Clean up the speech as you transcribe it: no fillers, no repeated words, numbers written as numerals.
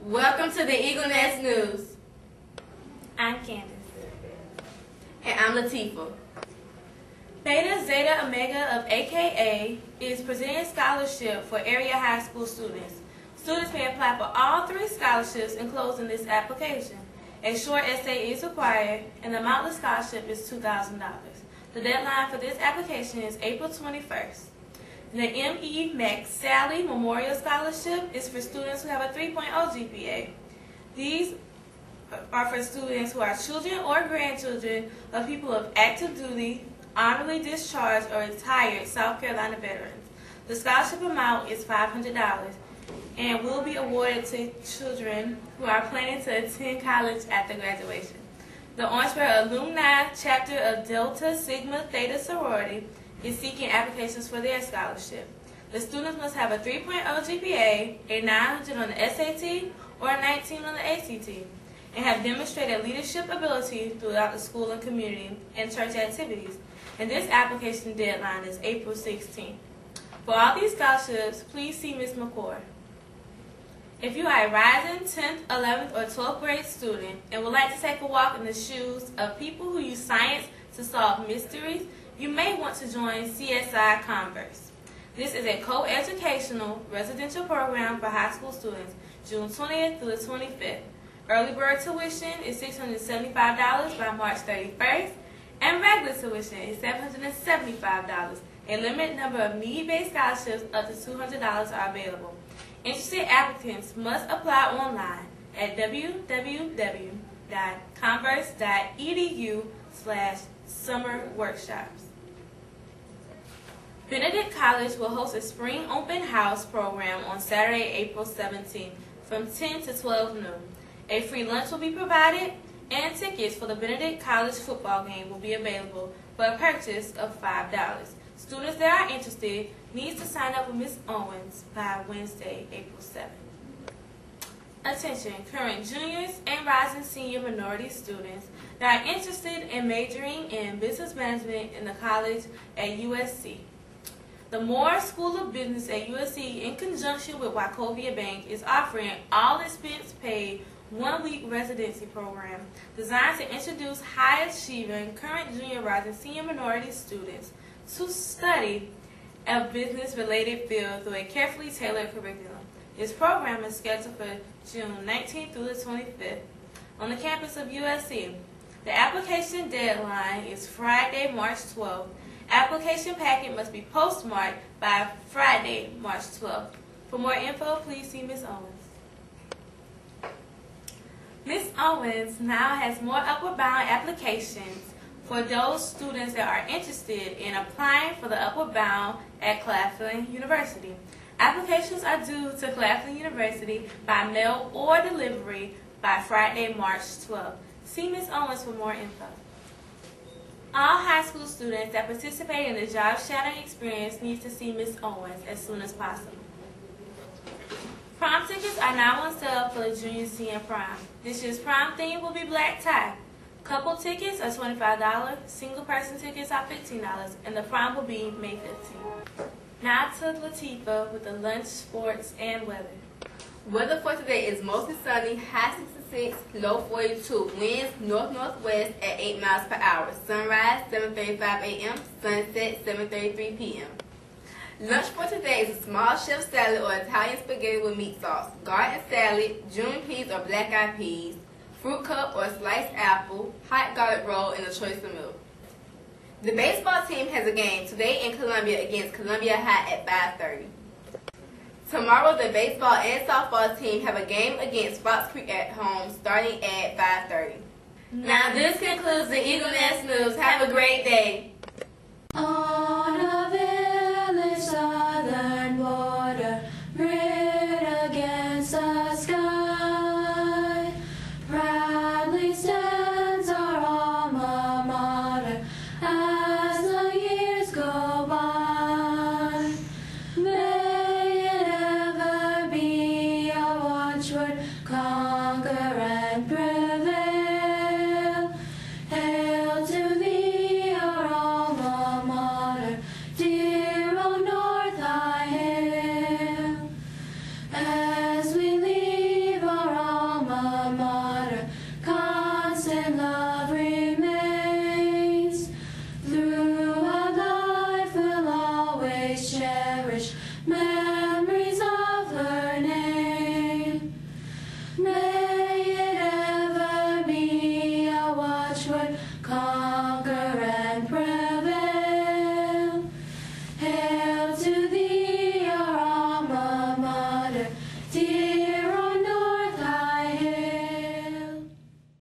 Welcome to the Eagle Nest News. I'm Candace. And I'm Latifah. Beta Zeta Omega of AKA is presenting scholarship for area high school students. Students may apply for all 3 scholarships enclosed in this application. A short essay is required, and the amount of the scholarship is $2,000. The deadline for this application is April 21st. The M.E. McSally Memorial Scholarship is for students who have a 3.0 GPA. These are for students who are children or grandchildren of people of active duty, honorably discharged, or retired South Carolina veterans. The scholarship amount is $500 and will be awarded to children who are planning to attend college after graduation. The Orangeburg Alumni Chapter of Delta Sigma Theta Sorority is seeking applications for their scholarship. The students must have a 3.0 GPA, a 900 on the SAT, or a 19 on the ACT, and have demonstrated leadership ability throughout the school and community and church activities. And this application deadline is April 16th. For all these scholarships, please see Ms. McCord. If you are a rising 10th, 11th, or 12th grade student and would like to take a walk in the shoes of people who use science to solve mysteries, you may want to join CSI Converse. This is a co-educational residential program for high school students, June 20th through the 25th. Early bird tuition is $675 by March 31st, and regular tuition is $775. A limited number of need-based scholarships up to $200 are available. Interested applicants must apply online at www.converse.edu/summerworkshops. Benedict College will host a spring open house program on Saturday, April 17th from 10 to 12 noon. A free lunch will be provided, and tickets for the Benedict College football game will be available for a purchase of $5. Students that are interested need to sign up with Ms. Owens by Wednesday, April 7th. Attention, current juniors and rising senior minority students that are interested in majoring in business management in the college at USC. The Moore School of Business at USC, in conjunction with Wachovia Bank, is offering all expense-paid 1-week residency program designed to introduce high-achieving current junior, rising senior minority students to study a business-related field through a carefully tailored curriculum. This program is scheduled for June 19th through the 25th on the campus of USC. The application deadline is Friday, March 12th. Application packet must be postmarked by Friday, March 12th. For more info, please see Ms. Owens. Ms. Owens now has more Upward Bound applications for those students that are interested in applying for the Upward Bound at Claflin University. Applications are due to Claflin University by mail or delivery by Friday, March 12th. See Ms. Owens for more info. All high school students that participate in the job shadowing experience need to see Ms. Owens as soon as possible. Prom tickets are now on sale for the junior senior prom. This year's prom theme will be black tie. Couple tickets are $25, single person tickets are $15, and the prom will be May 15th. Now to Latifah with the lunch, sports, and weather. Weather for today is mostly sunny, high 66, low 42, winds north-northwest at 8 miles per hour. Sunrise 7:35 a.m., sunset 7:33 p.m. Lunch for today is a small chef salad or Italian spaghetti with meat sauce, garden salad, June peas or black-eyed peas, fruit cup or sliced apple, hot garlic roll, and a choice of milk. The baseball team has a game today in Columbia against Columbia High at 5:30. Tomorrow, the baseball and softball team have a game against Fox Creek at home starting at 5:30. Now, this concludes the Eagle Nest News. Have a great day.